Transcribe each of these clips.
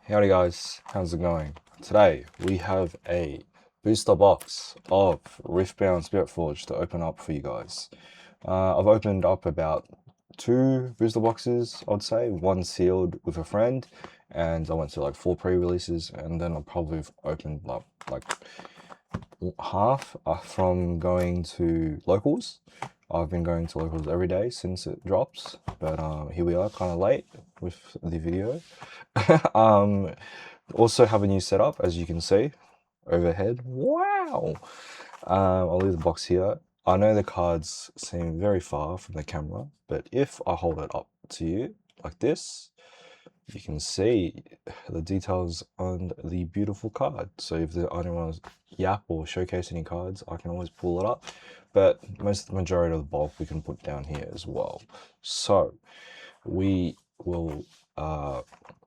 Howdy guys, how's it going? Today we have a booster box of Riftbound Spiritforged to open up for you guys. I've opened up about 2 booster boxes, I'd say. One sealed with a friend, and I went to like 4 pre-releases, and then I probably have opened up like half from going to locals. I've been going to locals every day since it drops, but here we are, kind of late with the video. Also have a new setup, as you can see overhead. Wow. I'll leave the box here. I know the cards seem very far from the camera, but if I hold it up to you like this, you can see the details on the beautiful card. So if I don't want to yap or showcase any cards, I can always pull it up. But most of the majority of the bulk we can put down here as well. So we will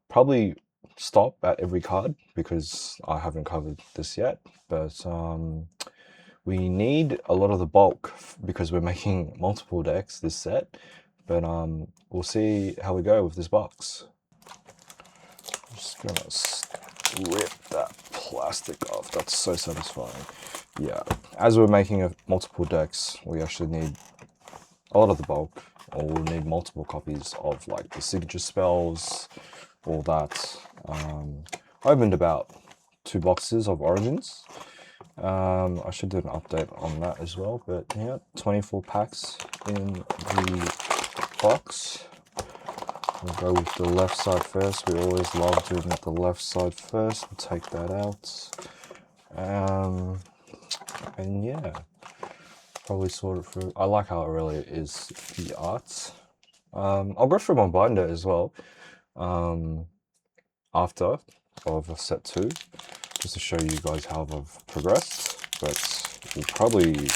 probably stop at every card because I haven't covered this yet. But we need a lot of the bulk because we're making multiple decks this set. But we'll see how we go with this box. I'm just gonna rip that plastic off. That's so satisfying. Yeah, as we're making multiple decks, we actually need a lot of the bulk, or we'll need multiple copies of like the signature spells, all that. I opened about 2 boxes of Origins. I should do an update on that as well, but yeah, 24 packs in the box. We'll go with the left side first. We always love doing the left side first. We'll take that out. And yeah, probably sort it through. I like how it really is the art. I'll go through my binder as well after of set 2, just to show you guys how I've progressed. But we're probably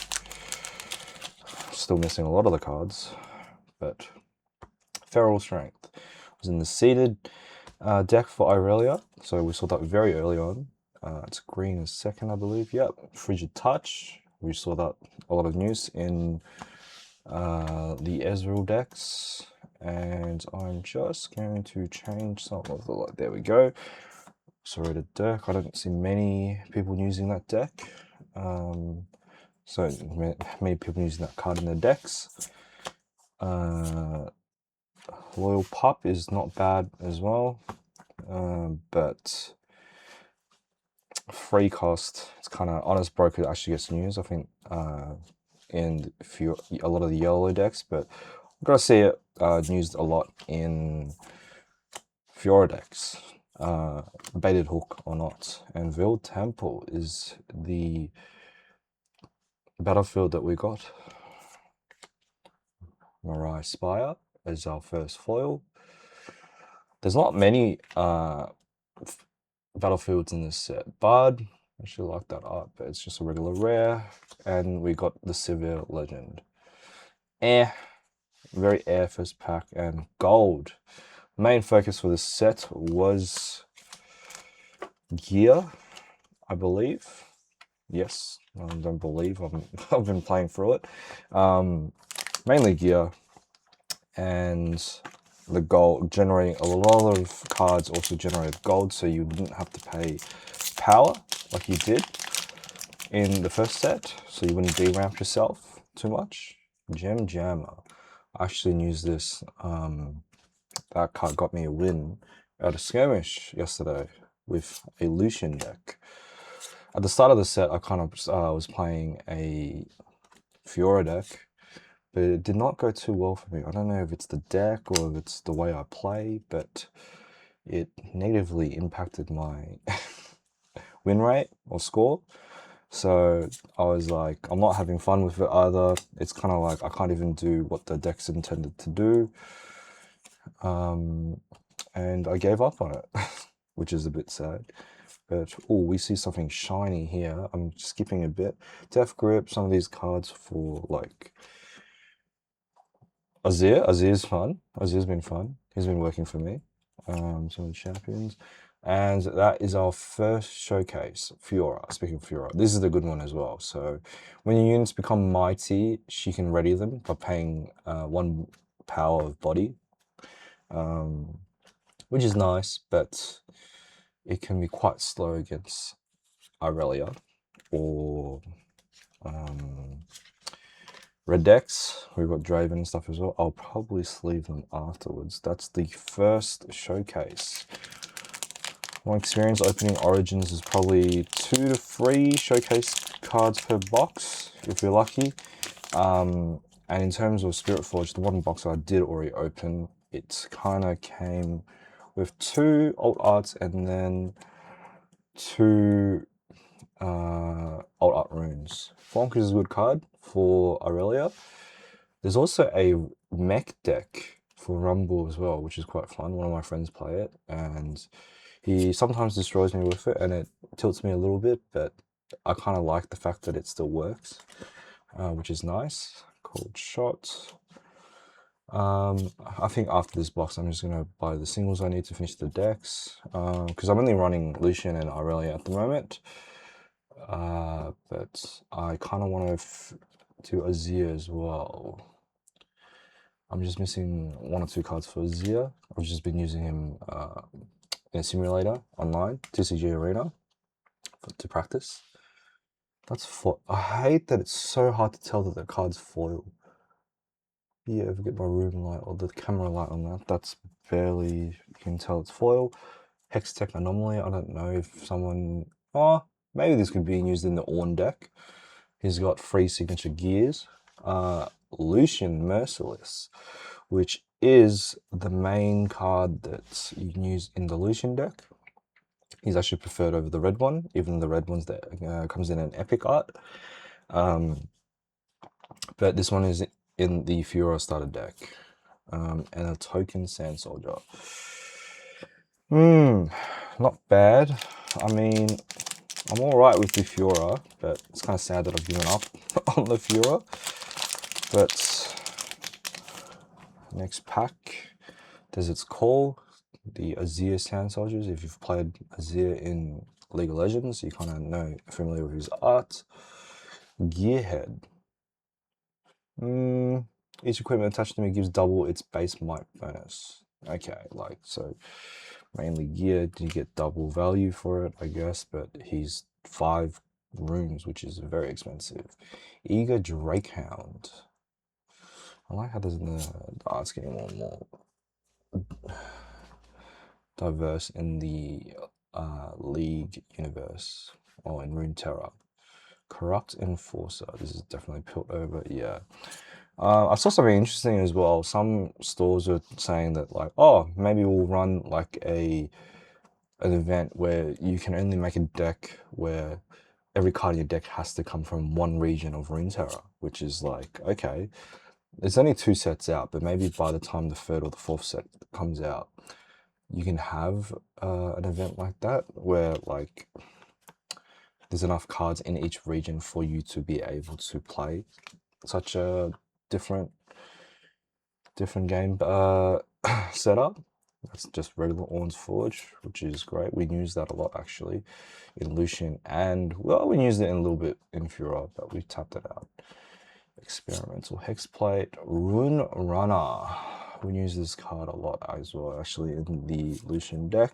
still missing a lot of the cards. But Feral Strength was in the seeded deck for Irelia, so we saw that very early on. It's green in second, I believe. Yep, Frigid Touch. We saw that a lot of news in the Ezreal decks, and I'm just going to change some of the light. There we go. Sorry, the deck. I don't see many people using that deck. So many people using that card in their decks. Loyal Pup is not bad as well, but free cost, it's kind of Honest Broker actually gets news, I think, in a lot of the yellow decks, but I've got to see it used a lot in Fiora decks, Baited Hook or not. And Veiled Temple is the battlefield that we got. Mariah Spire is our first foil. There's not many battlefields in this set. Bard, I actually like that art, but it's just a regular rare. And we got the Severe Legend. Very air first pack. And gold. Main focus for this set was gear, I believe. Yes, I don't believe, I've been playing through it. Mainly gear, and the gold, generating a lot of cards also generated gold, so you wouldn't have to pay power like you did in the first set, so you wouldn't de-ramp yourself too much. Gem Jammer. I actually used this. That card got me a win at a skirmish yesterday with a Lucian deck. At the start of the set, I kind of was playing a Fiora deck, but it did not go too well for me. I don't know if it's the deck or if it's the way I play, but it negatively impacted my win rate or score. So I was like, I'm not having fun with it either. It's kind of like I can't even do what the deck's intended to do. And I gave up on it, which is a bit sad. But, oh, we see something shiny here. I'm skipping a bit. Death Grip, some of these cards for, like, Azir. Azir's fun. Azir's been fun. He's been working for me. Some of the champions. And that is our first showcase, Fiora. Speaking of Fiora, this is the good one as well. So when your units become mighty, she can ready them by paying 1 power of body, which is nice, but it can be quite slow against Irelia or red decks. We've got Draven and stuff as well. I'll probably sleeve them afterwards. That's the first showcase. My experience opening Origins is probably 2 to 3 showcase cards per box, if you're lucky. And in terms of Spiritforged, the one box I did already open, it kind of came with 2 alt arts and then 2 alt art runes. Fonk is a good card for Aurelia. There's also a mech deck for Rumble as well, which is quite fun. One of my friends play it, and he sometimes destroys me with it, and it tilts me a little bit, but I kind of like the fact that it still works, which is nice. Cold Shot. I think after this box, I'm just going to buy the singles I need to finish the decks, because I'm only running Lucian and Aurelia at the moment. But I kind of want to do Azir as well. I'm just missing 1 or 2 cards for Azir. I've just been using him in a simulator online, TCG Arena, to practice. That's foil. I hate that it's so hard to tell that the card's foil. You ever get my room light or the camera light on that? That's barely, you can tell it's foil. Hex Tech Anomaly, I don't know if someone, oh, maybe this could be used in the Ornn deck. He's got 3 signature gears. Lucian Merciless, which is the main card that you can use in the Lucian deck. He's actually preferred over the red one, even the red one's that comes in an epic art. But this one is in the Fura starter deck. And a token Sand Soldier. Not bad. I mean, I'm alright with the Fura, but it's kind of sad that I've given up on the Fura. But next pack, Desert's Call, the Azir Sand Soldiers. If you've played Azir in League of Legends, you kind of know, familiar with his art. Gearhead. Each equipment attached to me gives double its base might bonus. Okay, like, so mainly gear, you get double value for it, I guess, but he's 5 runes, which is very expensive. Eager Drakehound. I like how the art's getting more and more diverse in the League universe, or in Runeterra. Corrupt Enforcer. This is definitely pilt over, yeah. I saw something interesting as well. Some stores are saying that, like, oh, maybe we'll run like an event where you can only make a deck where every card in your deck has to come from one region of Runeterra, which is like, okay, there's only 2 sets out, but maybe by the time the 3rd or the 4th set comes out, you can have an event like that where, like, there's enough cards in each region for you to be able to play such a different game setup. That's just regular Ornn's Forge, which is great. We use that a lot actually in Lucian, and well, we used it in a little bit in Fura, but we tapped it out. Experimental Hexplate, Rune Runner. We use this card a lot as well, actually, in the Lucian deck.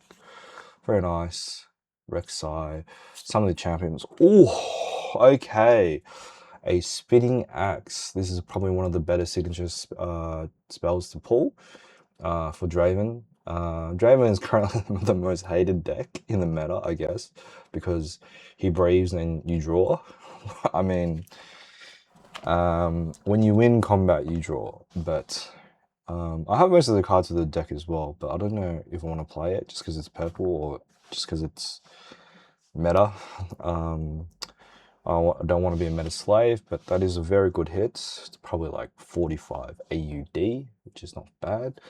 Very nice. Rek'Sai, some of the champions. Oh, okay. A Spinning Axe. This is probably one of the better signature spells to pull for Draven. Draven is currently the most hated deck in the meta, I guess, because he breathes and you draw. I mean, when you win combat, you draw, but I have most of the cards of the deck as well, but I don't know if I want to play it just because it's purple or just because it's meta. I don't want to be a meta slave, but that is a very good hit. It's probably like 45 AUD, which is not bad,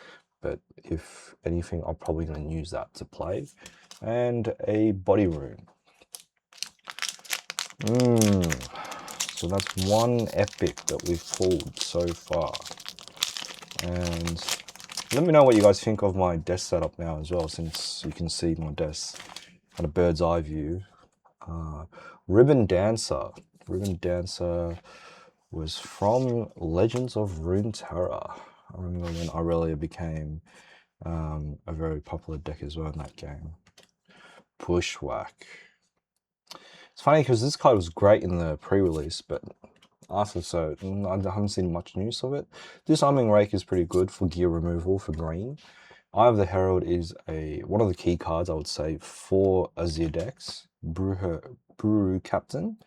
but if anything, I'm probably going to use that to play. And a Body Rune. So that's 1 epic that we've pulled so far. And let me know what you guys think of my desk setup now as well, since you can see my desk at a bird's eye view. Ribbon Dancer. Ribbon Dancer was from Legends of Runeterra. I remember when Aurelia became a very popular deck as well in that game. Bushwhack. It's funny because this card was great in the pre-release, but after so, I haven't seen much news of it. Disarming Rake is pretty good for gear removal for green. Eye of the Herald is one of the key cards, I would say, for Azir decks. Brew Captain.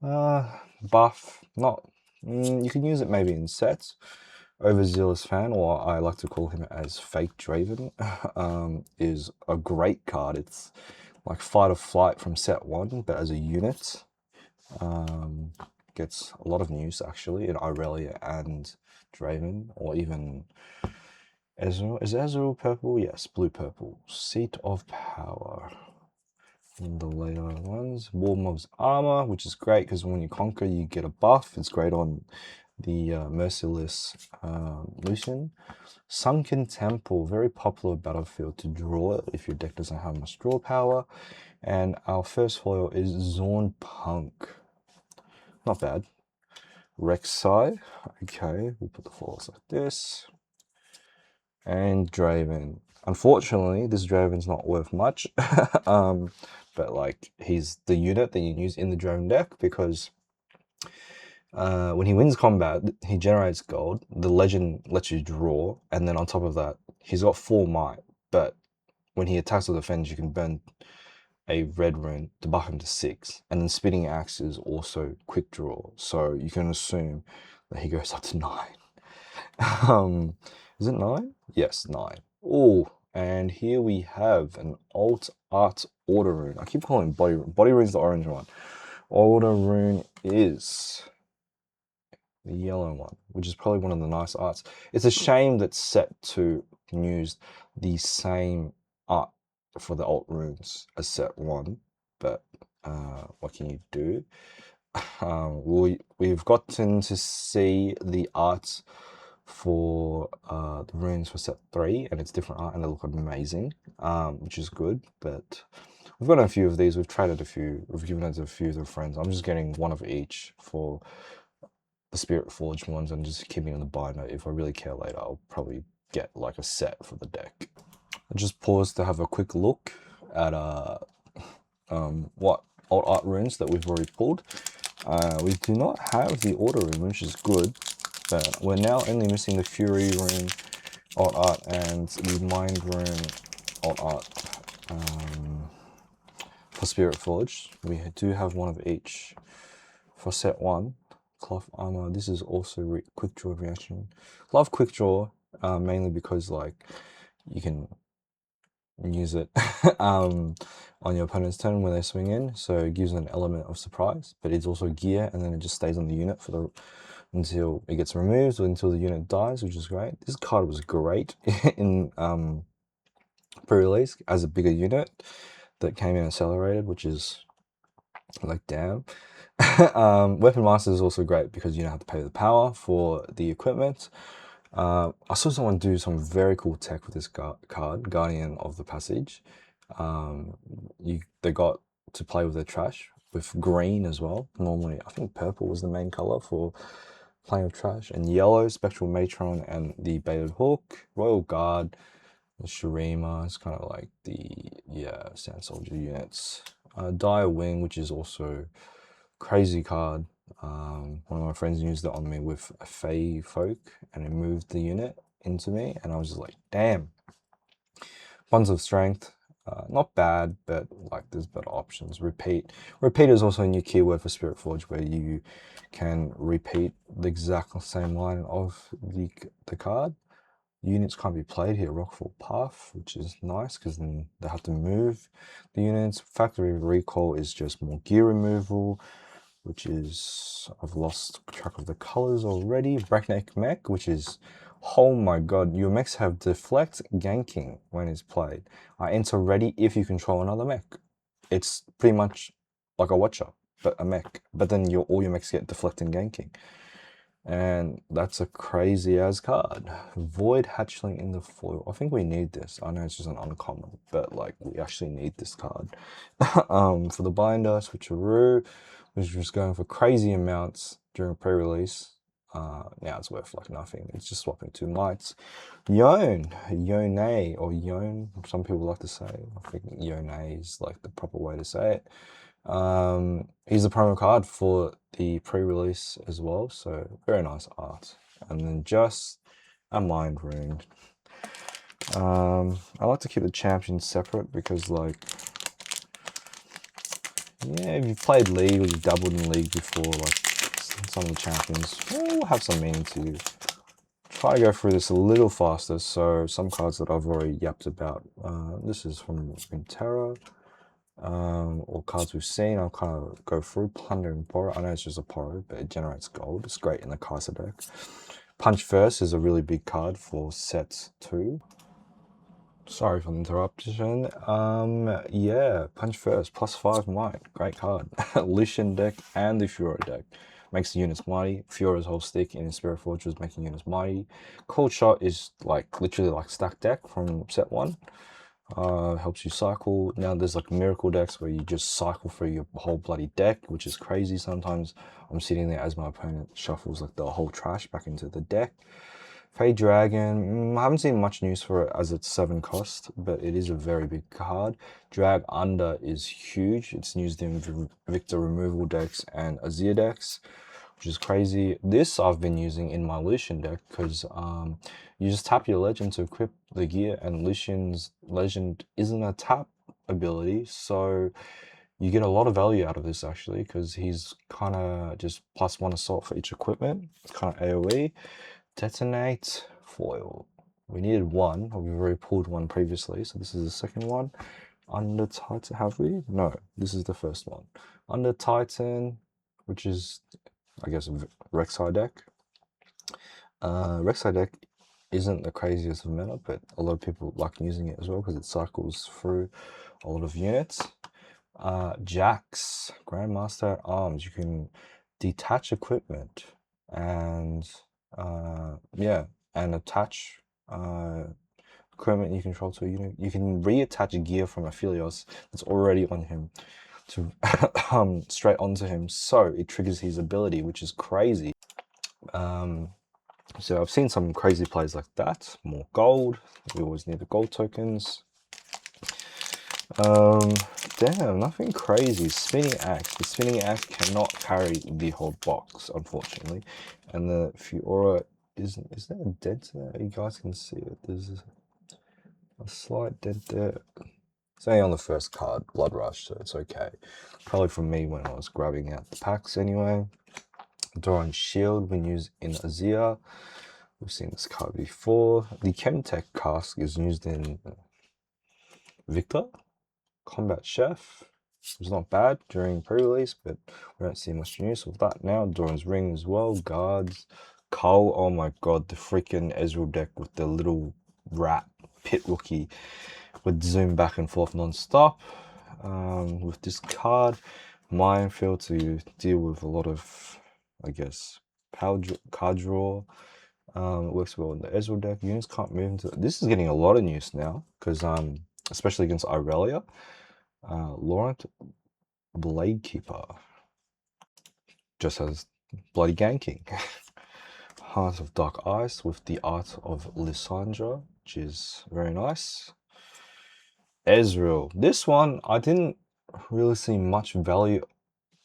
Buff, not... you can use it maybe in sets. Overzealous Fan, or I like to call him as Fake Draven, is a great card. It's like Fight or Flight from set 1, but as a unit. Gets a lot of news actually in Irelia and Draven, or even Ezreal. Is Ezreal purple? Yes, blue-purple. Seat of Power. In the later ones, War Mob's Armor, which is great because when you conquer, you get a buff. It's great on the Merciless Lucian. Sunken Temple, very popular battlefield to draw if your deck doesn't have much draw power. And our first foil is Zorn Punk. Not bad. Rek'Sai. Okay, we'll put the foils like this. And Draven. Unfortunately, this Draven's not worth much. But like, he's the unit that you use in the Draven deck because when he wins combat, he generates gold. The legend lets you draw, and then on top of that, he's got 4 might. But when he attacks or defends, you can burn a red rune to buff him to 6. And then Spitting Axe is also quick draw, so you can assume that he goes up to 9. Is it 9? Yes, 9. Oh, and here we have an alt art order rune. I keep calling body rune's the orange one. Order rune is the yellow one, which is probably one of the nice arts. It's a shame that set 2 used the same art for the alt runes as set 1, but what can you do? We've gotten to see the arts for the runes for set 3, and it's different art and they look amazing, which is good. But we've got a few of these. We've traded a few. We've given it to a few of the friends. I'm just getting one of each for the Spiritforged ones and just keeping in the binder. If I really care later, I'll probably get like a set for the deck. I just paused to have a quick look at what alt art runes that we've already pulled. We do not have the order rune, which is good, but we're now only missing the Fury rune alt art and the Mind rune alt art for Spiritforged. We do have one of each for set 1. Cloth Armor, this is also quick draw reaction. Love quick draw, mainly because like you can use it on your opponent's turn when they swing in, so it gives an element of surprise, but it's also gear, and then it just stays on the unit for until it gets removed or until the unit dies, which is great. This card was great in pre-release as a bigger unit that came in accelerated, which is like damn. Weapon Master is also great because you don't have to pay the power for the equipment. I saw someone do some very cool tech with this card, Guardian of the Passage. They got to play with their trash with green as well. Normally, I think purple was the main color for playing with trash, and yellow, Spectral Matron and the Baited Hook, Royal Guard, the Shurima. It's kind of like the Sand Soldier units. Dire Wing, which is also crazy card. One of my friends used it on me with a Fey Folk, and it moved the unit into me, and I was just like, damn. Bonds of Strength, not bad, but like there's better options. Repeat is also a new keyword for Spiritforged, where you can repeat the exact same line of the card. Units can't be played here. Rockfall Path, which is nice because then they have to move the units. Factory Recall is just more gear removal, which is, I've lost track of the colors already. Breakneck Mech, which is, oh my god, your mechs have deflect ganking when it's played. Enter ready if you control another mech. It's pretty much like a Watcher, but a mech. But then all your mechs get deflect and ganking. And that's a crazy as card. Void Hatchling in the foil. I think we need this. I know it's just an uncommon, but like we actually need this card. For the binder, Switcheroo, which was going for crazy amounts during pre-release. Now it's worth like nothing. It's just swapping 2 mites. Yone, or Yone, some people like to say. I think Yone is like the proper way to say it. He's a promo card for the pre-release as well, so very nice art. And then just a Mind Rune. I like to keep the champions separate because, like, yeah, if you've played League or you've dabbled in League before, like, some of the champions will have some meaning to you. Try to go through this a little faster, so some cards that I've already yapped about. This is from Terra, or cards we've seen. I'll kind of go through. Plundering Poro. I know it's just a Poro, but it generates gold. It's great in the Kaiser deck. Punch First is a really big card for set 2. Sorry for the interruption. Yeah, Punch First, +5 might. Great card. Lucian deck and the Furo deck. Makes the units mighty. Furo's whole stick in Spiritforged was making units mighty. Cold Shot is like literally like stack deck from set 1. Helps you cycle. Now there's like miracle decks where you just cycle through your whole bloody deck, which is crazy. Sometimes I'm sitting there as my opponent shuffles like the whole trash back into the deck. Fade Dragon, I haven't seen much news for it as it's 7 cost, but it is a very big card. Drag Under is huge. It's used in Victor removal decks and Azir decks, which is crazy. This I've been using in my Lucian deck because you just tap your legend to equip the gear, and Lucian's legend isn't a tap ability, so you get a lot of value out of this actually because he's kind of just +1 assault for each equipment. It's kind of AoE. Detonate foil. We needed 1. We've already pulled 1 previously, so this is the second one. Under Titan, have we? No, this is the first one. Under Titan, which is, I guess, a Rek'Sai deck. Rek'Sai deck isn't the craziest of meta, but a lot of people like using it as well because it cycles through a lot of units. Jax, Grandmaster at Arms. You can detach equipment and yeah, and attach equipment you control to a unit. You can reattach gear from Aphelios that's already on him to straight onto him, so it triggers his ability, which is crazy. So I've seen some crazy plays like that. More gold. We always need the gold tokens. Damn, nothing crazy. Spinning Axe. The Spinning Axe cannot carry the whole box, unfortunately. And the Fiora is there a dent there? You guys can see it. There's a slight dent there. It's only on the first card, Blood Rush, so it's okay. Probably from me when I was grabbing out the packs anyway. Doran's Shield when used in Azir. We've seen this card before. The Chemtech Cask is used in Victor. Combat Chef was not bad during pre-release, but we don't see much use of that now. Doran's Ring as well. Guards. Cole, oh my god, the freaking Ezreal deck with the little rat pit rookie would zoom back and forth non-stop. With this card, Minefield to deal with a lot of, I guess, card draw. It works well in the Ezreal deck. Units can't move into this. Is getting a lot of news now because especially against Irelia. Laurent Bladekeeper just has bloody ganking. Heart of Dark Ice with the Art of Lysandra, which is very nice. Ezreal. This one, I didn't really see much value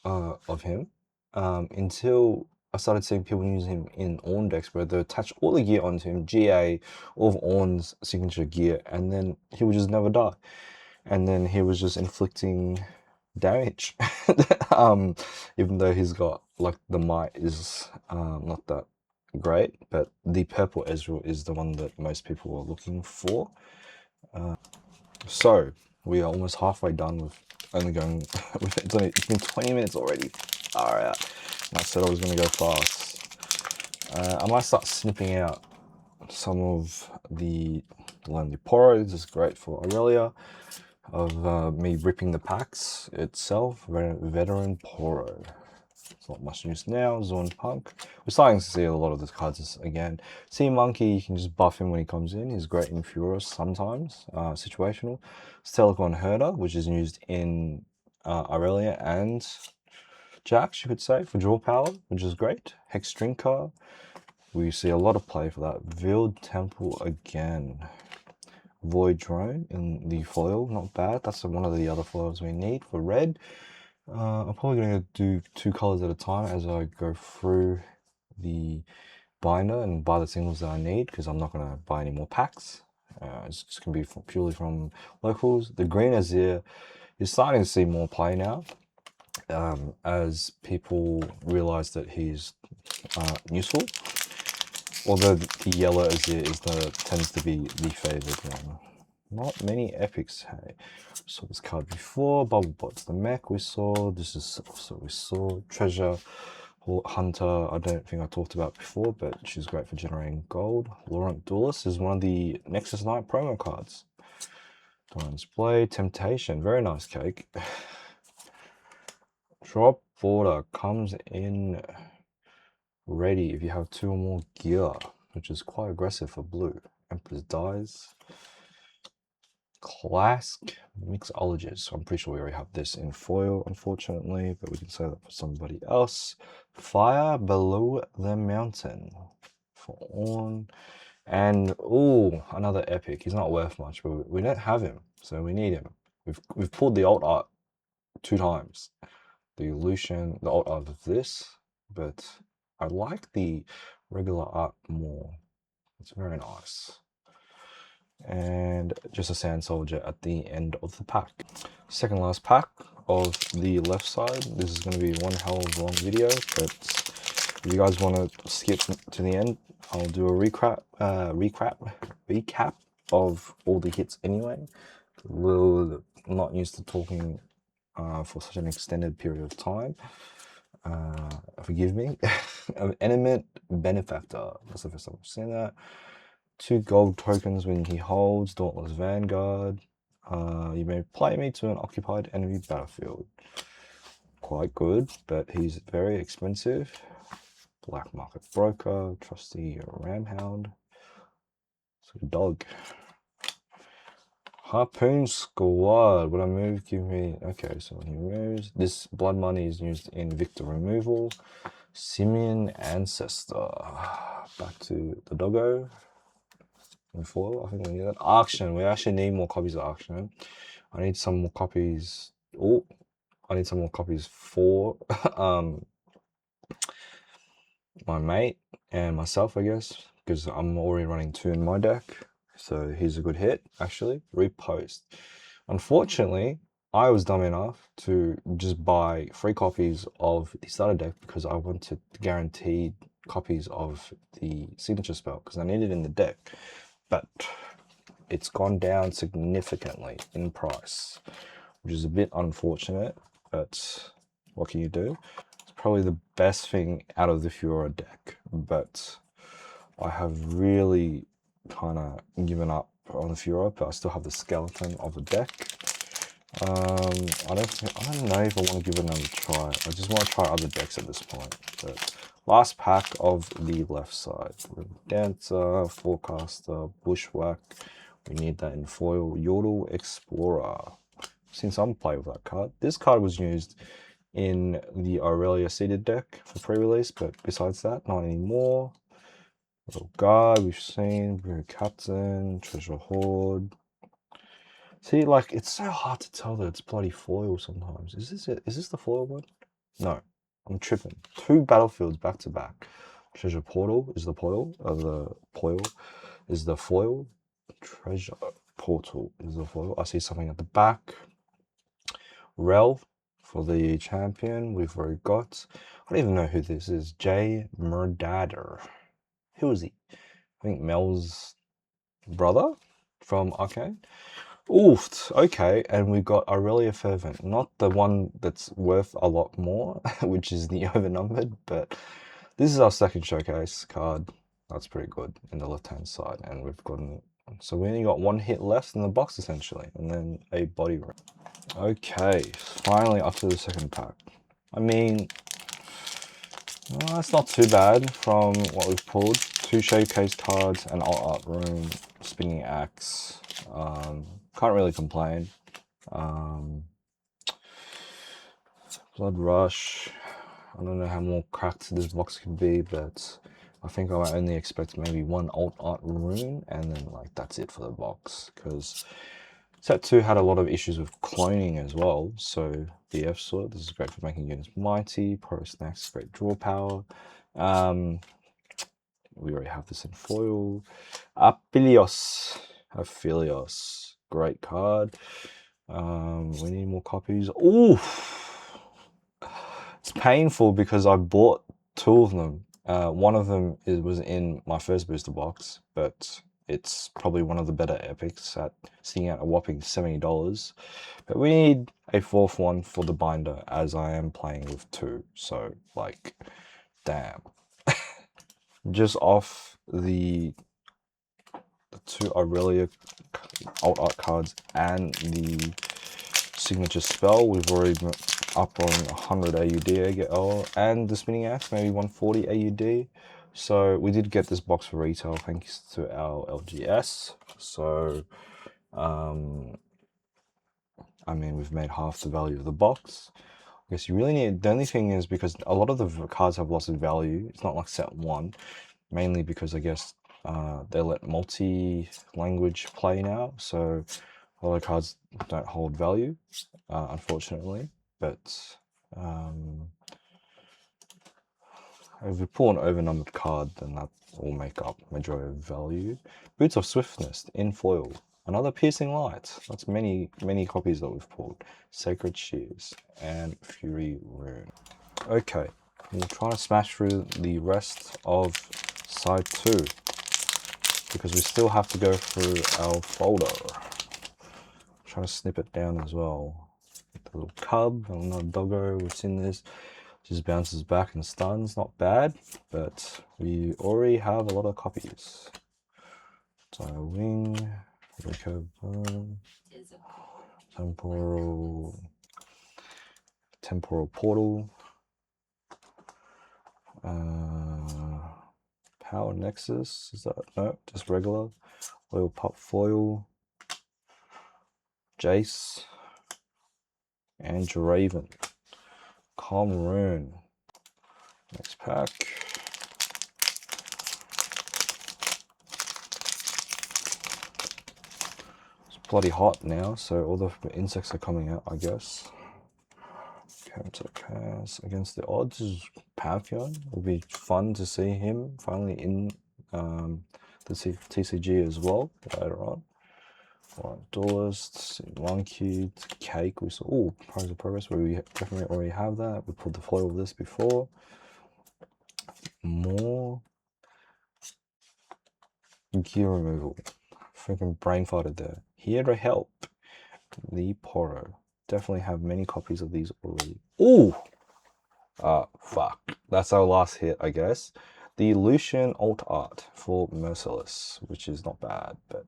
of him until I started seeing people use him in Ornn decks where they attach all the gear onto him, GA, all of Ornn's signature gear, and then he would just never die. And then he was just inflicting damage. Even though he's got, like, the might is not that great, but the purple Ezreal is the one that most people are looking for. So we are almost halfway done with only going with it's been 20 minutes already. Alright, I said I was going to go fast. I might start snipping out some of the Lonely Poro. This is great for Aurelia. Of me ripping the packs itself. Veteran Poro. It's not much news now. Zorn Punk. We're starting to see a lot of the cards again. Sea Monkey, you can just buff him when he comes in. He's great in Furor sometimes. Situational. Stelicon Herder, which is used in Aurelia and jacks, you could say, for draw power, which is great. Hex Drinker. We see a lot of play for that. Veiled Temple again. Void Drone in the foil, not bad. That's one of the other foils we need for red. I'm probably going to do 2 colors at a time as I go through the binder and buy the singles that I need, because I'm not going to buy any more packs. It's just going to be purely from locals. The green Azir is starting to see more play now, as people realize that he's useful. Although the yellow Azir tends to be the favored one. Not many epics, hey. Saw this card before. Bubblebot's the mech we saw. This is also we saw. Treasure Hunter, I don't think I talked about before, but she's great for generating gold. Laurent Duelist is one of the Nexus Knight promo cards. Diamond's Blade, Temptation, very nice cake. Drop Border comes in ready if you have 2 or more gear, which is quite aggressive for blue. Empress Dies. Classic Mixologist. So I'm pretty sure we already have this in foil, unfortunately, but we can say that for somebody else. Fire Below the Mountain for Ornn. And oh, another epic. He's not worth much, but we don't have him, so we need him. We've pulled the alt art 2 times. The illusion, the alt art of this, but I like the regular art more. It's very nice. And just a Sand Soldier at the end of the pack. Second last pack of the left side. This is going to be one hell of a long video, but if you guys want to skip to the end, I'll do a recap of all the hits anyway. I'm not used to talking for such an extended period of time. Forgive me. Element Benefactor. That's the first time I've seen that. 2 gold tokens when he holds. Dauntless Vanguard. You may play me to an occupied enemy battlefield. Quite good, but he's very expensive. Black Market Broker. Trusty Ramhound. So dog. Harpoon Squad. Would I move? Give me. Okay, so when he moves, this blood money is used in Victor removal. Simian Ancestor. Back to the doggo. In foil, I think we need that. Auction. We actually need more copies of Auction. I need some more copies. Oh, I need some more copies for my mate and myself, I guess, because I'm already running 2 in my deck. So here's a good hit, actually. Repost. Unfortunately, I was dumb enough to just buy 3 copies of the starter deck because I wanted guaranteed copies of the signature spell because I need it in the deck. But it's gone down significantly in price, which is a bit unfortunate, but what can you do? It's probably the best thing out of the Fura deck, but I have really kind of given up on the Fura, but I still have the skeleton of the deck. I don't know if I want to give it another try. I just want to try other decks at this point. But last pack of the left side. Dancer, Forecaster, Bushwhack. We need that in foil. Yordle Explorer. Seen some play with that card. This card was used in the Aurelia seeded deck for pre-release, but besides that, not anymore. Little Guard we've seen. Blue Captain, Treasure Hoard. See, like, it's so hard to tell that it's bloody foil sometimes. Is this it? Is this the foil one? No, I'm tripping. 2 battlefields back to back. Treasure Portal is the foil. Is the foil. Treasure Portal is the foil. I see something at the back. Rel for the champion. We've already got. I don't even know who this is. Jay Murdader. Who is he? I think Mel's brother from Arcane. Oof, okay, and we've got Aurelia Fervent, not the one that's worth a lot more, which is the overnumbered, but this is our second showcase card. That's pretty good in the left-hand side, and we've gotten, so we only got 1 hit left in the box, essentially, and then a body room. Okay, finally up to the second pack. I mean, well, it's not too bad from what we've pulled. 2 showcase cards, an alt art room, spinning axe. Can't really complain. Blood Rush, I don't know how more cracked this box could be, but I think I only expect maybe one alt art rune, and then like that's it for the box, because set 2 had a lot of issues with cloning as well. So the F sword, this is great for making units mighty. Pro snacks, great draw power. We already have this in foil. Aphelios, great card. We need more copies. Ooh, it's painful because I bought 2 of them. One of them was in my first booster box, but it's probably one of the better epics at seeing at a whopping $70. But we need a 4th one for the binder, as I am playing with 2. So like, damn. Just off the 2 Aurelia alt art cards and the signature spell, we've already been up on 100 AUD and the spinning axe, maybe 140 AUD. So we did get this box for retail thanks to our LGS. So I mean, we've made half the value of the box. I guess you really need, the only thing is, because a lot of the cards have lost in value, it's not like set 1, mainly because I guess they let multi-language play now, so a lot of cards don't hold value, unfortunately. But if we pull an overnumbered card, then that will make up majority of value. Boots of Swiftness in foil. Another Piercing Light. That's many copies that we've pulled. Sacred Shears and Fury Rune. Okay, we'll try to smash through the rest of side 2, because we still have to go through our folder. Trying to snip it down as well. The little cub, another doggo, we've seen this. Just bounces back and stuns, not bad, but we already have a lot of copies. So wing, recurve burn, temporal portal, power nexus, is that, no, just regular, oil pop foil, Jace, and Draven. Calm Rune. Next pack. It's bloody hot now, so all the insects are coming out, I guess. Counter pass against the odds is Pantheon. It'll be fun to see him finally in the TCG as well later on. Alright, Duelist, Monkey, Cake. We saw, oh, Prize of Progress, where we definitely already have that. We pulled the foil of this before. More gear removal. Freaking brain farted there. Here to help. The Poro. Definitely have many copies of these already. Ooh! Fuck. That's our last hit, I guess. The Lucian alt art for Merciless, which is not bad, but...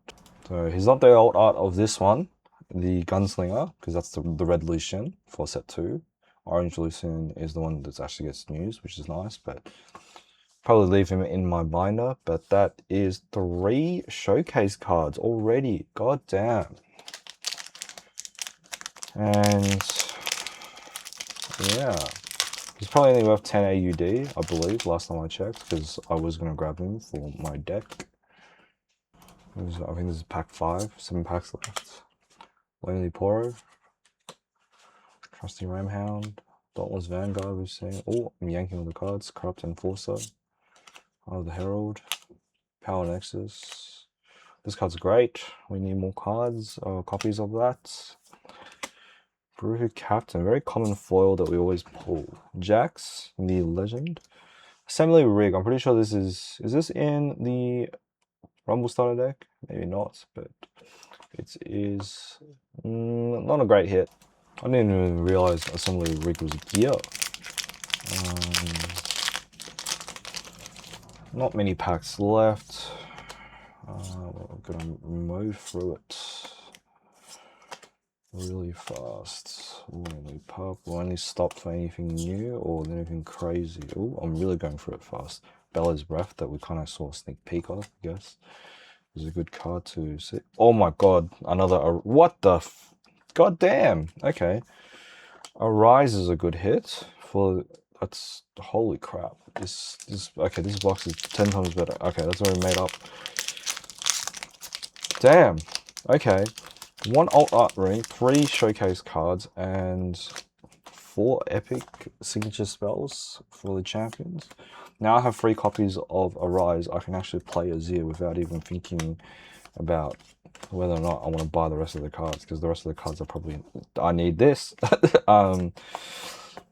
So he's not the alt art of this one, the Gunslinger, because that's the red Lucian for set 2. Orange Lucian is the one that actually gets news, which is nice, but probably leave him in my binder. But that is 3 showcase cards already. God damn. And yeah, he's probably only worth 10 AUD, I believe, last time I checked, because I was going to grab him for my deck. I think this is pack 5, 7 packs left. Lonely Poro, Trusty Ramhound, Dauntless Vanguard we've seen. Oh, I'm yanking all the cards. Corrupt Enforcer, oh, the Herald, Power Nexus. This card's great. We need more cards, copies of that. Brew Captain, very common foil that we always pull. Jax, the Legend. Assembly Rig, I'm pretty sure this is this in the Rumble starter deck? Maybe not, but it is not a great hit. I didn't even realize Assembly Rig was gear. Not many packs left. We're gonna move through it really fast. Only pop, will only stop for anything new or anything crazy. Oh, I'm really going through it fast. Bella's Breath, that we kind of saw a sneak peek of, I guess. Is a good card to see. Oh my god, another, what the god damn. Okay. Arise is a good hit for That's holy crap. Okay, this box is 10 times better. Okay, that's already made up. Damn. Okay. 1 alt art ring, 3 showcase cards, and 4 epic signature spells for the champions. Now I have 3 copies of Arise. I can actually play Azir without even thinking about whether or not I want to buy the rest of the cards, because the rest of the cards are probably, I need this.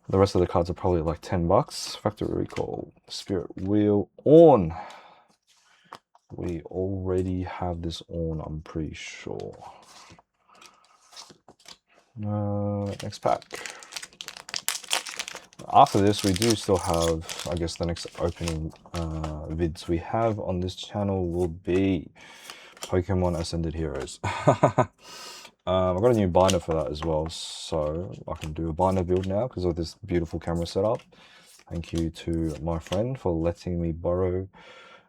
The rest of the cards are probably like 10 bucks. Factory Recall, Spirit Wheel, on. We already have this on, I'm pretty sure. Next pack. After this, we do still have, I guess the next opening vids we have on this channel will be Pokemon Ascended Heroes. I've got a new binder for that as well, so I can do a binder build now because of this beautiful camera setup. Thank you to my friend for letting me borrow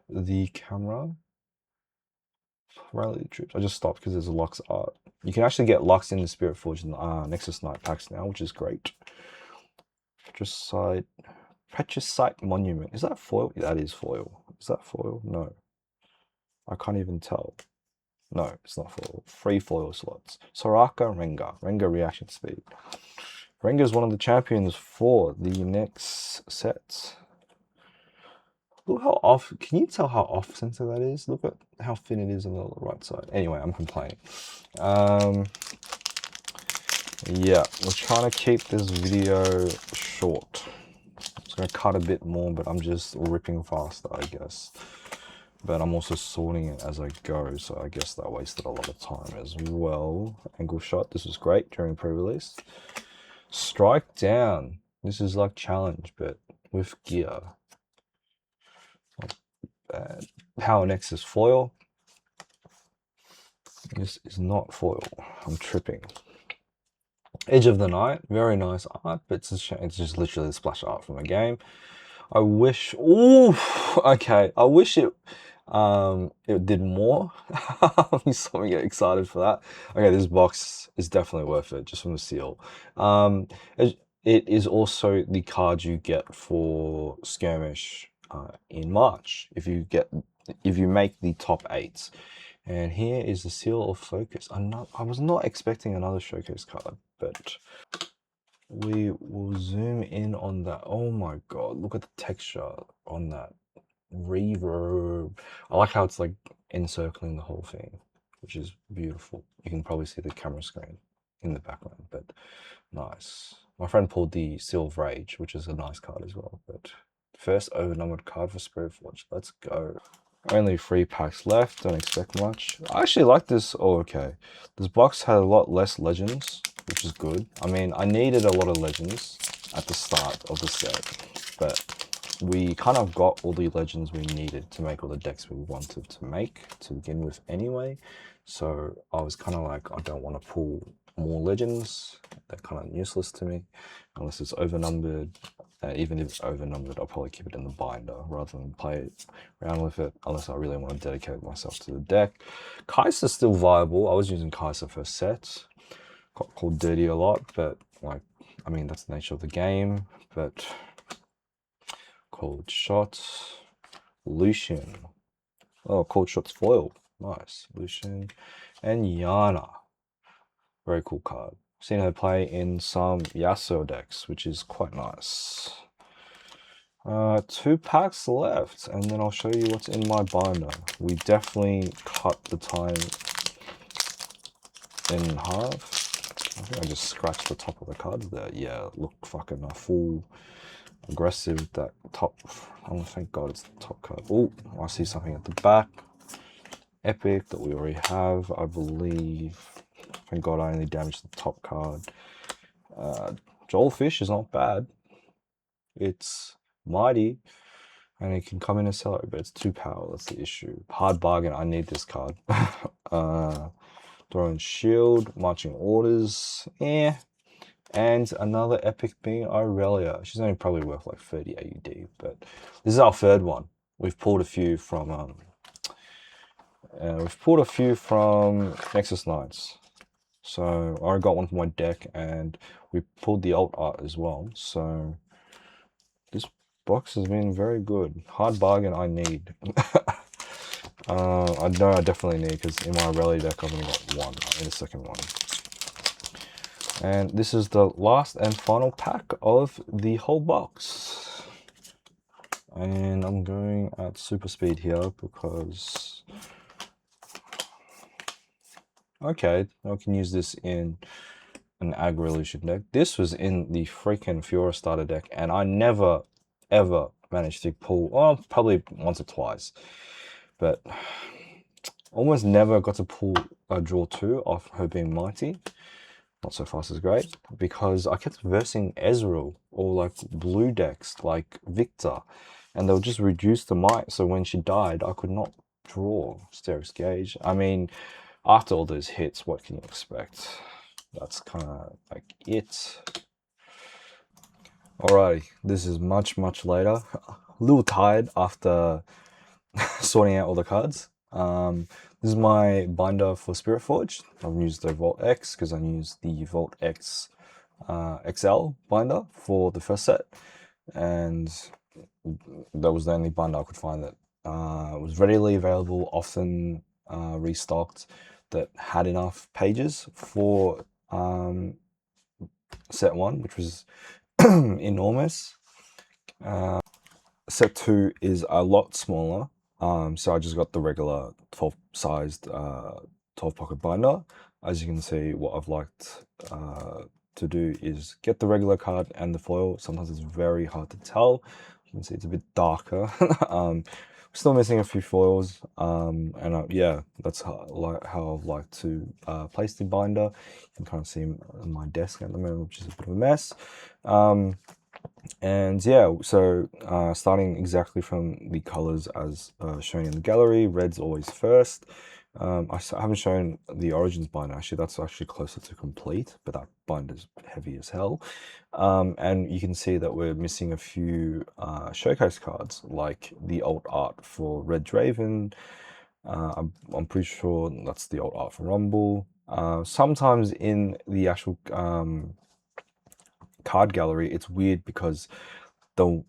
the camera. Rally Troops. I just stopped because there's a Lux art. You can actually get Lux in the Spiritforged Nexus Knight packs now, which is great. Petricite Monument. Is that foil? That is foil. Is that foil? No. I can't even tell. No, it's not foil. 3 foil slots. Soraka Rengar. Rengar reaction speed. Rengar is one of the champions for the next set. Look how off. Can you tell how off center that is? Look at how thin it is on the right side. Anyway, I'm complaining. Yeah, we're trying to keep this video short. I'm just going to cut a bit more, but I'm just ripping faster, I guess. But I'm also sorting it as I go, so I guess that wasted a lot of time as well. Angle shot, this was great during pre-release. Strike down. This is like challenge, but with gear. Not bad. Power Nexus foil. This is not foil. I'm tripping. Edge of the Night, very nice art, but it's just literally the splash art from a game. I wish, ooh, okay, I wish it did more. So I get excited for that. Okay, this box is definitely worth it, just from the seal. It is also the card you get for Skirmish in March, if you make the top 8. And here is the Seal of Focus. I was not expecting another showcase card, but we will zoom in on that. Oh my god, look at the texture on that reverb. I like how it's like encircling the whole thing, which is beautiful. You can probably see the camera screen in the background, but nice. My friend pulled the Seal of Rage, which is a nice card as well, but first overnumbered card for Spiritforged. Let's go. Only 3 packs left, don't expect much. I actually like this. Oh, okay. This box had a lot less legends, which is good. I mean, I needed a lot of legends at the start of the set, but we kind of got all the legends we needed to make all the decks we wanted to make to begin with anyway. So I was kind of like, I don't want to pull more legends. They're kind of useless to me unless it's overnumbered. Even if it's overnumbered, I'll probably keep it in the binder rather than play around with it, unless I really want to dedicate myself to the deck. Kai'Sa's still viable. I was using Kai'Sa for sets. Got called dirty a lot, but like, I mean, that's the nature of the game. But Cold Shot, Lucian. Oh, Cold Shot's foil. Nice. Lucian and Yana. Very cool card. Seen her play in some Yasuo decks, which is quite nice. 2 packs left, and then I'll show you what's in my binder. We definitely cut the time in half. I think I just scratched the top of the card there. Yeah, look fucking full aggressive, that top. Oh, thank God it's the top card. Oh, I see something at the back. Epic that we already have, I believe. Thank God I only damaged the top card. Joelfish is not bad. It's mighty, and it can come in a cellar, but it's 2 power. That's the issue. Hard bargain. I need this card. Throwing Shield, Marching Orders, and another epic being Aurelia. She's only probably worth like 30 AUD, but this is our 3rd one. We've pulled a few from Nexus Knights. So I got one from my deck, and we pulled the alt art as well. So box has been very good. Hard bargain I need. I know I definitely need, because in my rally deck I've only got one. I need a second one. And this is the last and final pack of the whole box. And I'm going at super speed here because... Okay, I can use this in an aggro illusion deck. This was in the freaking Fiora starter deck, and I never, ever managed to pull, well, probably once or twice, but almost never got to pull a draw 2 off her being mighty. Not so fast as great, because I kept versing Ezreal or like blue decks like Victor, and they'll just reduce the might, so when she died I could not draw Steris Gauge. I mean, after all those hits, what can you expect? That's kind of like it. Alrighty, this is much later. A little tired after sorting out all the cards. This is my binder for Spiritforged. I've used the Vault X because I used the Vault X XL binder for the first set, and that was the only binder I could find that was readily available, often restocked, that had enough pages for set 1, which was enormous. Set 2 is a lot smaller, so I just got the regular 12 sized 12 pocket binder. As you can see, what I've liked to do is get the regular card and the foil. Sometimes it's very hard to tell. You can see it's a bit darker. Still missing a few foils, and yeah, that's how I've liked to place the binder. You can kind of see on my desk at the moment, which is a bit of a mess. And yeah, so starting exactly from the colors as shown in the gallery, red's always first. I haven't shown the Origins binder, actually. That's actually closer to complete, but that binder's heavy as hell. And you can see that we're missing a few showcase cards, like the alt art for Red Draven. I'm pretty sure that's the alt art for Rumble. Sometimes in the actual card gallery, it's weird because they'll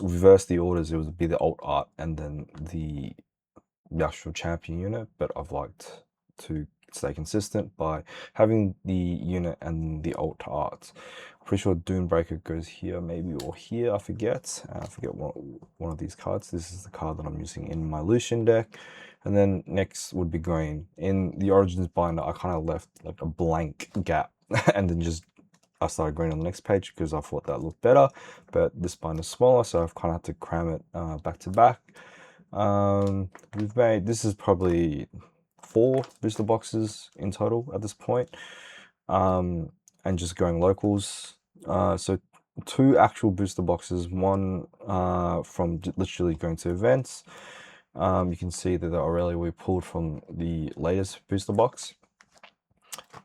reverse the orders. It would be the alt art and then the actual champion unit, but I've liked to stay consistent by having the unit and the alt art. I'm pretty sure Dunebreaker goes here, maybe, or here, I forget. I forget one of these cards. This is the card that I'm using in my Lucian deck. And then next would be green. In the Origins binder, I kind of left like a blank gap and then just I started green on the next page because I thought that looked better, but this binder's smaller, so I've kind of had to cram it back to back. We've made, this is probably 4 booster boxes in total at this point, and just going locals. So 2 actual booster boxes, one from literally going to events. You can see that the Aurelia we pulled from the latest booster box.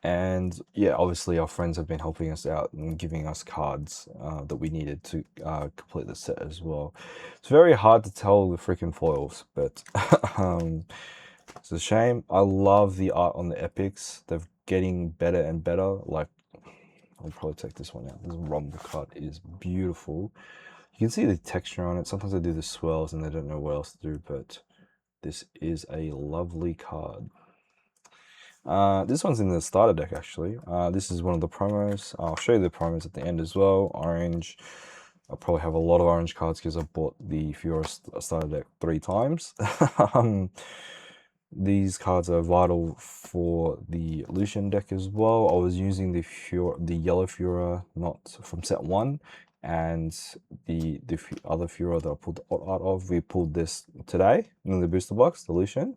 And yeah, obviously our friends have been helping us out and giving us cards that we needed to complete the set as well. It's very hard to tell the freaking foils, but it's a shame. I love the art on the epics. They're getting better and better. Like, I'll probably take this one out. This Rumble card is beautiful. You can see the texture on it. Sometimes I do the swirls and they don't know what else to do, but this is a lovely card. This one's in the starter deck, actually. This is one of the promos. I'll show you the promos at the end as well. Orange. I'll probably have a lot of orange cards because I bought the Fiora starter deck 3 times. These cards are vital for the Lucian deck as well. I was using the yellow Fiora, not from set 1, and the other Fiora that I pulled the art of. We pulled this today in the booster box, the Lucian.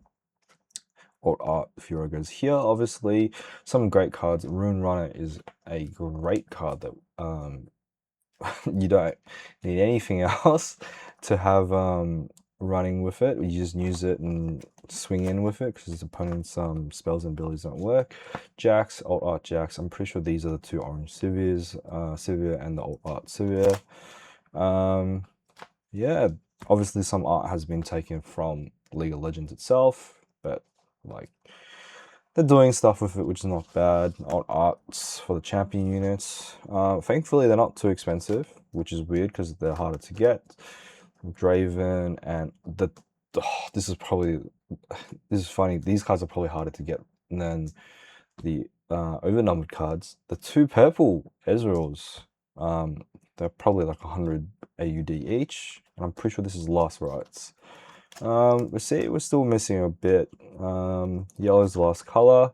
Alt art Fiora goes here, obviously. Some great cards. Rune Runner is a great card that you don't need anything else to have running with it. You just use it and swing in with it because its opponent's spells and abilities don't work. Jax, alt art Jax. I'm pretty sure these are the 2 orange Sivirs, Sivir and the alt art Sivir. Yeah, obviously some art has been taken from League of Legends itself, but like, they're doing stuff with it, which is not bad. Alt arts for the champion units. Thankfully, they're not too expensive. which is weird because they're harder to get. Draven and this is probably, this is funny. These cards are probably harder to get than the overnumbered cards. The 2 purple Ezreals, they're probably like 100 AUD each, and I'm pretty sure this is last rights. We see we're still missing a bit. Yellow is the last color,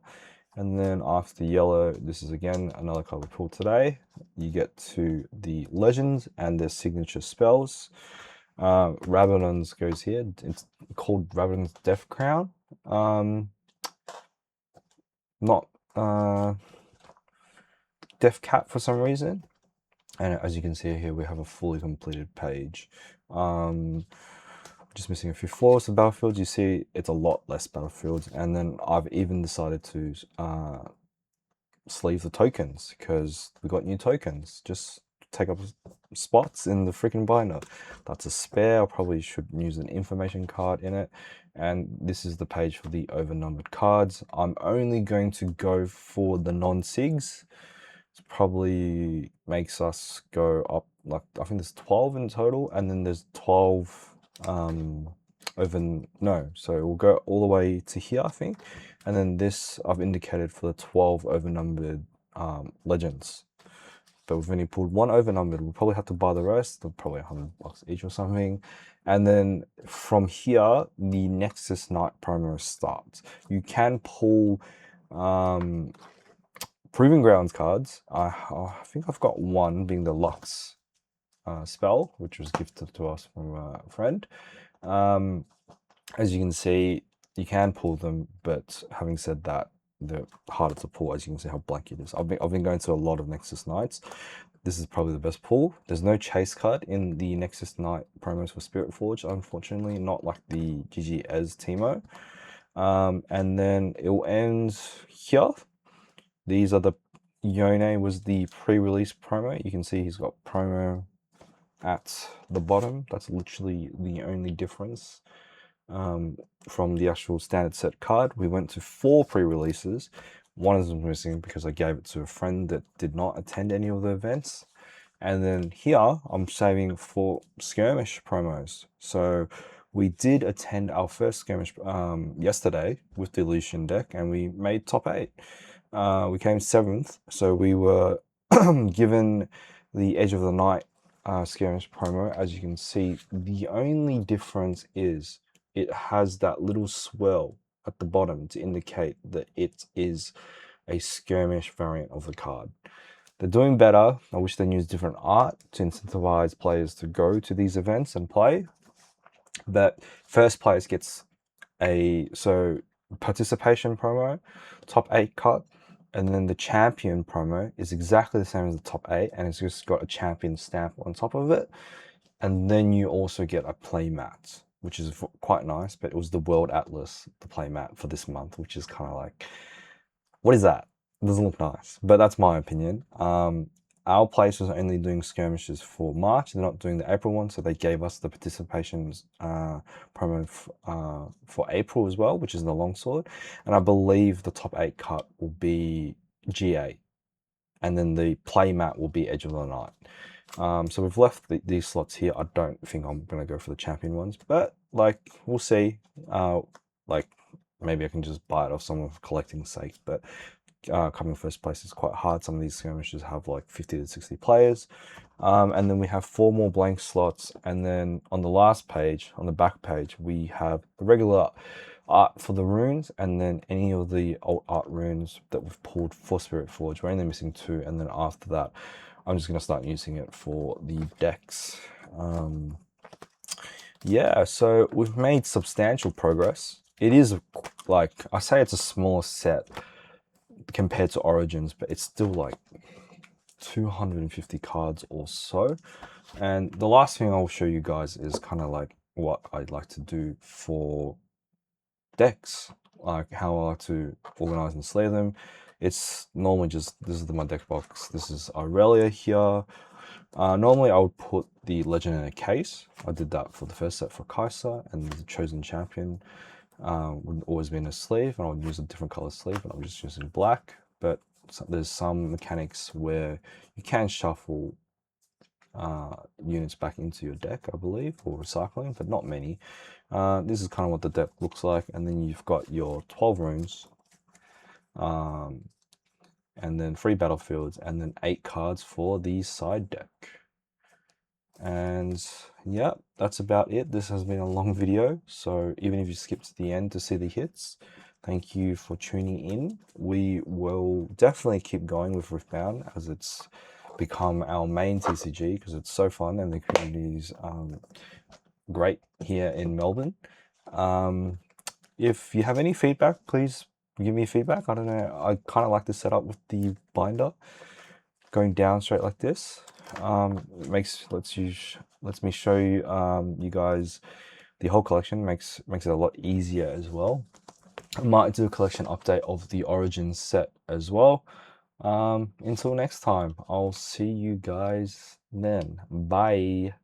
and then after yellow, this is again another color pull today. You get to the legends and their signature spells. Rabadon's goes here. It's called Rabadon's Death Crown. Not Death Cap for some reason. And as you can see here, we have a fully completed page. Just missing a few floors of battlefields. You see it's a lot less battlefields. And then I've even decided to sleeve the tokens because we got new tokens. Just take up spots in the freaking binder. That's a spare. I probably should use an information card in it. And this is the page for the overnumbered cards. I'm only going to go for the non-sigs. It probably makes us go up, like, I think there's 12 in total, and then there's 12 so we'll go all the way to here, I think. And then this I've indicated for the 12 overnumbered legends. But we've only pulled 1 overnumbered. We'll probably have to buy the rest. They're probably $100 each or something. And then from here, the Nexus Knight promo starts. You can pull Proving Grounds cards. I think I've got one, being the Lux spell, which was gifted to us from a friend. As you can see, you can pull them, but having said that, they're harder to pull. As you can see how blank it is. I've been going to a lot of Nexus Knights. This is probably the best pull. There's no chase card in the Nexus Knight promos for Spiritforged, unfortunately, not like the GG Ez Teemo. And then it will end here. These are the Yone was the pre-release promo. You can see he's got promo at the bottom. That's literally the only difference from the actual standard set card. We went to 4 pre-releases. One is missing because I gave it to a friend that did not attend any of the events. And then here I'm saving for skirmish promos. So we did attend our first skirmish yesterday with the Lucian deck, and we made top 8. We came 7th, so we were given the Edge of the Night skirmish promo. As you can see, the only difference is it has that little swirl at the bottom to indicate that it is a skirmish variant of the card. They're doing better. I wish they used different art to incentivize players to go to these events and play. But first place gets a participation promo, top 8 cut, and then the champion promo is exactly the same as the top 8, and it's just got a champion stamp on top of it. And then you also get a play mat, which is quite nice, but it was the World Atlas, the play mat for this month, which is kind of like, what is that? It doesn't look nice, but that's my opinion. Our place was only doing skirmishes for March. They're not doing the April one, so they gave us the participations promo for April as well, which is the longsword. And I believe the top 8 cut will be GA, and then the play mat will be Edge of the Night. So we've left these slots here. I don't think I'm going to go for the champion ones, but like, we'll see. Like, maybe I can just buy it off someone for collecting's sake, but coming first place is quite hard. Some of these skirmishes have like 50 to 60 players. And then we have 4 more blank slots. And then on the last page, on the back page, we have the regular art for the runes, and then any of the alt art runes that we've pulled for Spiritforged. We're only missing 2, and then after that, I'm just going to start using it for the decks. Yeah, so we've made substantial progress. It is, like, I say it's a smaller set compared to Origins, but it's still like 250 cards or so. And the last thing I'll show you guys is kind of like what I'd like to do for decks, like how I like to organize and slay them. It's normally just, this is my deck box. This is Aurelia here. Normally I would put the legend in a case. I did that for the first set for Kai'Sa, and the chosen champion would always be in a sleeve, and I would use a different color sleeve, and I'm just using black. But there's some mechanics where you can shuffle units back into your deck, I believe, or recycling, but not many. This is kind of what the deck looks like, and then you've got your 12 runes, and then 3 battlefields, and then 8 cards for the side deck. And yeah, that's about it. This has been a long video, so even if you skip to the end to see the hits, thank you for tuning in. We will definitely keep going with Riftbound as it's become our main TCG because it's so fun and the community is great here in Melbourne. If you have any feedback, please give me feedback. I don't know, I kind of like the setup with the binder going down straight like this. Lets me show you you guys the whole collection. Makes it a lot easier as well. I might do a collection update of the Origin set as well. Until next time, I'll see you guys then. Bye.